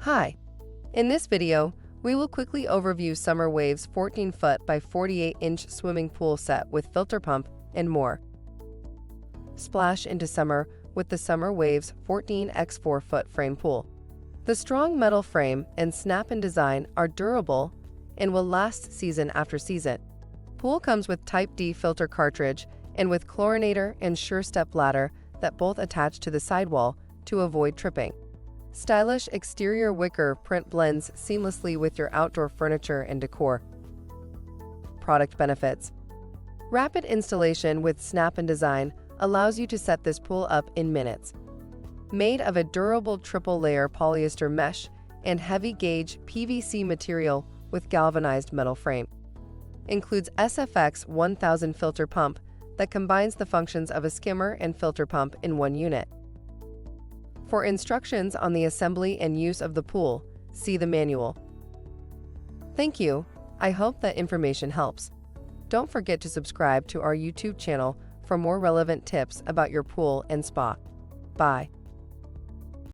Hi! In this video, we will quickly overview Summer Wave's 14-foot by 48-inch swimming pool set with filter pump and more. Splash into summer with the Summer Wave's 14x 4-foot frame pool. The strong metal frame and snap-in design are durable and will last season after season. Pool comes with Type D filter cartridge and with chlorinator and sure-step ladder that both attach to the sidewall to avoid tripping. Stylish exterior wicker print blends seamlessly with your outdoor furniture and decor. Product benefits. Rapid installation with snap-in design allows you to set this pool up in minutes. Made of a durable triple-layer polyester mesh and heavy-gauge PVC material with galvanized metal frame. Includes SFX 1000 filter pump that combines the functions of a skimmer and filter pump in one unit. For instructions on the assembly and use of the pool, see the manual. Thank you. I hope that information helps. Don't forget to subscribe to our YouTube channel for more relevant tips about your pool and spa. Bye.